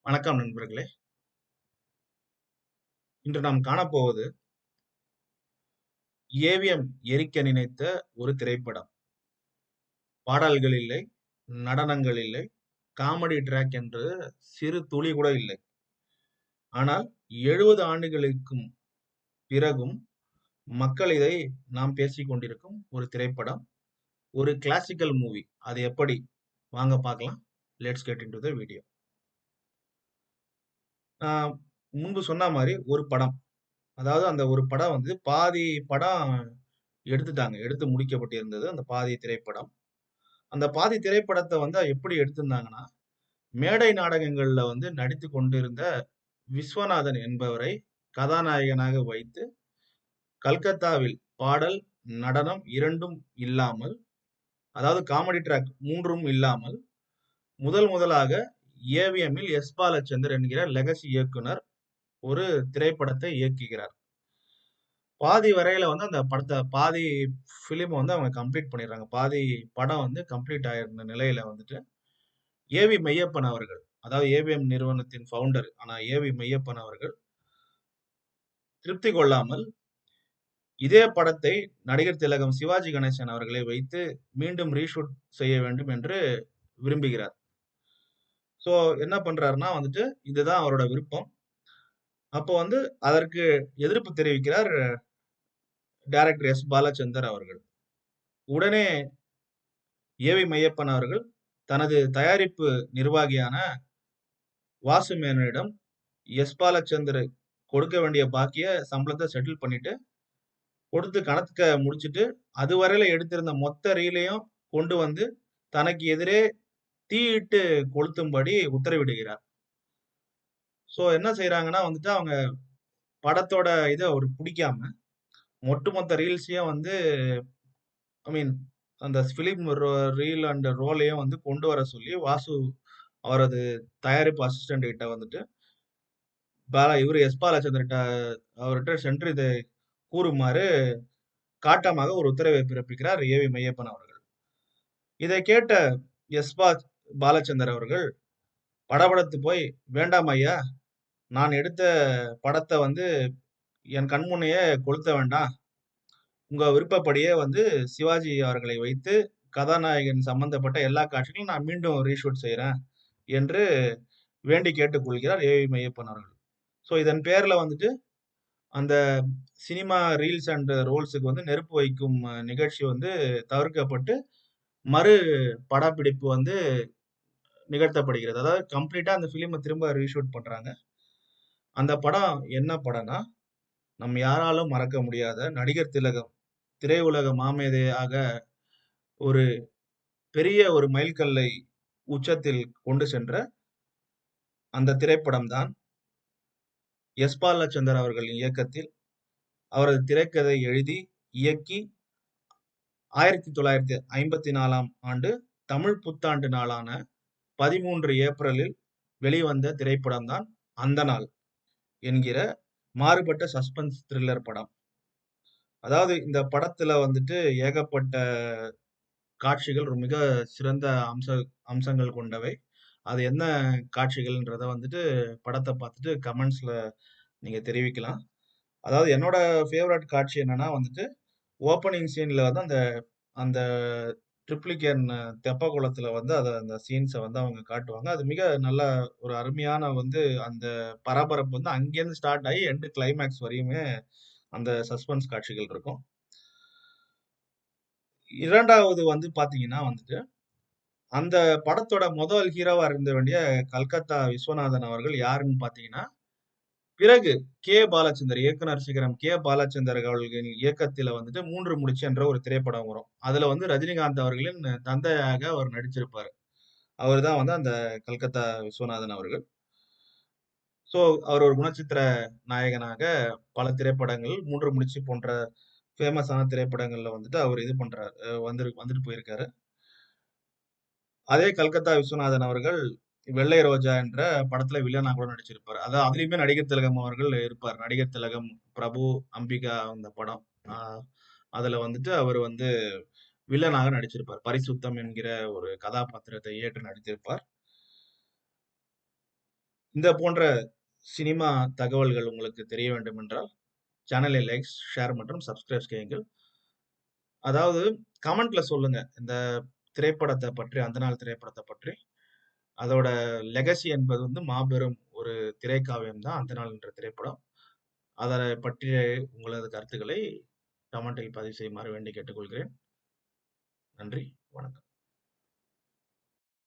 வணக்கம் நண்பர்களே. இன்று நாம் காணப்போவது ஏவிஎம் எரிக்க நினைத்த ஒரு திரைப்படம். பாடல்கள் இல்லை, நடனங்கள் இல்லை, காமெடி ட்ராக் என்று சிறு துளி கூட இல்லை. ஆனால் 70 ஆண்டுகளுக்கும் பிறகும் மக்கள் இதை நாம் பேசிக் கொண்டிருக்கும் ஒரு திரைப்படம். ஒரு கிளாசிக்கல் மூவி. அது எப்படி? வாங்க பார்க்கலாம். Let's get into the video. நான் முன்பு சொன்ன மாரி ஒரு படம். அதாவது அந்த ஒரு படம் வந்து பாதி படம் எடுத்துட்டாங்க. எடுத்து முடிக்கப்பட்டிருந்தது அந்த பாதி திரைப்படம். அந்த பாதி திரைப்படத்த வந்து எப்படி எடுத்திருந்தாங்கன்னா, மேடை நாடகங்கள்ல வந்து நடித்துக் கொண்டிருந்த விஸ்வநாதன் என்பவரை கதாநாயகனாக வைத்து, கல்கத்தாவில் பாடல், நடனம் 2ம் இல்லாமல், அதாவது காமெடி ட்ராக் 3ம் இல்லாமல், முதல் முதலாக ஏவிஎம்மில் எஸ். பாலச்சந்தர் என்கிற லெகசி இயக்குனர் ஒரு திரைப்படத்தை இயக்குகிறார். பாதி வரையில வந்து அந்த படத்த பாதி ஃபிலிம் வந்து அவங்க கம்ப்ளீட் பண்ணிடுறாங்க. பாதி படம் வந்து கம்ப்ளீட் ஆயிருந்த நிலையில வந்துட்டு ஏவி மெய்யப்பன் அவர்கள், அதாவது ஏவிஎம் நிறுவனத்தின் ஃபவுண்டர் ஆனா ஏவி மெய்யப்பன் அவர்கள் திருப்தி கொள்ளாமல், இதே படத்தை நடிகர் திலகம் சிவாஜி கணேசன் அவர்களை வைத்து மீண்டும் ரீஷூட் செய்ய வேண்டும் என்று விரும்புகிறார். சோ என்ன பண்றாருன்னா வந்துட்டு, இதுதான் அவரோட விருப்பம். அப்போ வந்து அதற்கு எதிர்ப்பு தெரிவிக்கிறார் டைரக்டர் எஸ். பாலச்சந்தர் அவர்கள். உடனே ஏவி மெய்யப்பன் அவர்கள் தனது தயாரிப்பு நிர்வாகியான வாசு மேனனிடம் எஸ். பாலச்சந்தர் கொடுக்க வேண்டிய பாக்கிய சம்பளத்த செட்டில் பண்ணிட்டு கொடுத்து கணக்க முடிச்சுட்டு, அதுவரையில எடுத்திருந்த மொத்த ரீலையும் கொண்டு வந்து, தனக்கு எதிரே தீயிட்டு கொளுத்தும்படி உத்தரவிடுகிறார். சோ என்ன செய்றாங்கன்னா வந்துட்டு, அவங்க படத்தோட இத அவருக்கு புடிக்காம, ஒட்டுமொத்த ரீல்ஸையும் வந்து ஐ மீன் அந்த ஃபிலிம் ரீல் அண்ட் ரோலையும் வந்து கொண்டு வர சொல்லி, வாசு அவரது தயாரிப்பு அசிஸ்டன்ட் கிட்ட வந்துட்டு, இவரு எஸ். பாலச்சந்தர்ட்ட அவர்ட்ட சென்று இதை கூறுமாறு காட்டமாக ஒரு உத்தரவை பிறப்பிக்கிறார் ஏவி மெய்யப்பன் அவர்கள். இதை கேட்ட எஸ். பாலச்சந்தர் அவர்கள் படபடத்து போய், "வேண்டாம் ஐயா! நான் எடுத்த படத்த வந்து என் கண் முன்னேயே கொளுத்த வேண்டாம். உங்க விருப்பப்படியே வந்து சிவாஜி அவர்களை வைத்து கதாநாயகன் சம்பந்தப்பட்ட எல்லா காட்சிகளும் நான் மீண்டும் ரீஷூட் செய்றேன்" என்று வேண்டி கேட்டுக் கொள்கிறார் ஏவி மெய்யப்பன் அவர்கள். சோ இதன் பேர்ல வந்துட்டு அந்த சினிமா ரீல்ஸ் அண்ட் ரோல்ஸ்க்கு வந்து நெருப்பு வைக்கும் நிகழ்ச்சி வந்து தவிர்க்கப்பட்டு, மறு படப்பிடிப்பு வந்து நிகழ்த்தப்படுகிறது. அதாவது கம்ப்ளீட்டா அந்த ஃபிலிம திரும்ப ரீஷூட் பண்றாங்க. அந்த படம் என்ன படம்னா, நம் யாராலும் மறக்க முடியாத நடிகர் திலகம், திரையுலக மாமேதையாக ஒரு பெரிய ஒரு மைல்கல்லை உச்சத்தில் கொண்டு சென்ற அந்த திரைப்படம் தான் எஸ். பாலச்சந்தர் அவர்களின் இயக்கத்தில், அவரது திரைக்கதை எழுதி, இயக்கி 1954ஆம் ஆண்டு தமிழ் புத்தாண்டு நாளான 13 ஏப்ரலில் வெளிவந்த திரைப்படம் தான் அந்த நாள் என்கிற மாறுபட்ட சஸ்பென்ஸ் த்ரில்லர் படம். அதாவது இந்த படத்துல வந்துட்டு ஏகப்பட்ட காட்சிகள் மிக சிறந்த அம்சங்கள் கொண்டவை. அது என்ன காட்சிகள்ன்றத வந்துட்டு படத்த பார்த்துட்டு கமெண்ட்ஸ்ல நீங்க தெரிவிக்கலாம். அதாவது என்னோட ஃபேவரைட் காட்சி என்னன்னா வந்துட்டு, ஓப்பனிங் சீன்ல வந்து அந்த அந்த ட்ரிப்ளிகேன் தெப்பக்குளத்துல வந்து அந்த சீன்ஸ வந்து அவங்க காட்டுவாங்க. அது மிக நல்ல ஒரு அருமையான வந்து அந்த பரபரப்பு வந்து அங்கேருந்து ஸ்டார்ட் ஆகி எண்ட் கிளைமாக்ஸ் வரையுமே அந்த சஸ்பென்ஸ் காட்சிகள் இருக்கும். 2வது வந்து பார்த்தீங்கன்னா வந்துட்டு, அந்த படத்தோட முதல் ஹீரோவா இருந்த வேண்டிய கல்கத்தா விஸ்வநாதன் அவர்கள் யாருன்னு பார்த்தீங்கன்னா, பிறகு பாலச்சந்தர் இயக்குனர் சிகரம் பாலச்சந்தர் அவர்களின் இயக்கத்தில வந்துட்டு 3 முடிச்சு என்ற ஒரு திரைப்படம் வரும். அதுல வந்து ரஜினிகாந்த் அவர்களின் தந்தையாக அவர் நடிச்சிருப்பாரு. அவரு தான் வந்து அந்த கல்கத்தா விஸ்வநாதன் அவர்கள். சோ அவர் ஒரு குணச்சித்திர நாயகனாக பல திரைப்படங்கள் 3 முடிச்சு போன்ற ஃபேமஸான திரைப்படங்கள்ல வந்துட்டு அவர் இது பண்றாரு. வந்துட்டு போயிருக்காரு. அதே கல்கத்தா விஸ்வநாதன் அவர்கள் வெள்ளை ரோஜா என்ற படத்துல வில்லனா கூட நடிச்சிருப்பாரு. அதான் அதுலயுமே நடிகர் திலகம் அவர்கள் இருப்பார். நடிகர் திலகம், பிரபு, அம்பிகா அந்த படம். ஆ அதுல வந்துட்டு அவரு வந்து வில்லனாக நடிச்சிருப்பார். பரிசுத்தம் என்கிற ஒரு கதாபாத்திரத்தை ஏற்று நடித்திருப்பார். இந்த போன்ற சினிமா தகவல்கள் உங்களுக்கு தெரிய வேண்டும் என்றால் சேனலை லைக், ஷேர் மற்றும் சப்ஸ்கிரைப் செய்யுங்கள். அதாவது கமெண்ட்ல சொல்லுங்க. இந்த திரைப்படத்த பற்றி, அந்த நாள் திரைப்படத்த பற்றி. அதோட லெகசி என்பது வந்து மாபெரும் ஒரு திரைக்காவியம் தான் அந்த நாள் என்ற திரைப்படம். அத பற்றிய உங்களது கருத்துக்களை கமெண்டில் பதிவு செய்யுமாறு வேண்டி கேட்டுக்கொள்கிறேன். நன்றி. வணக்கம்.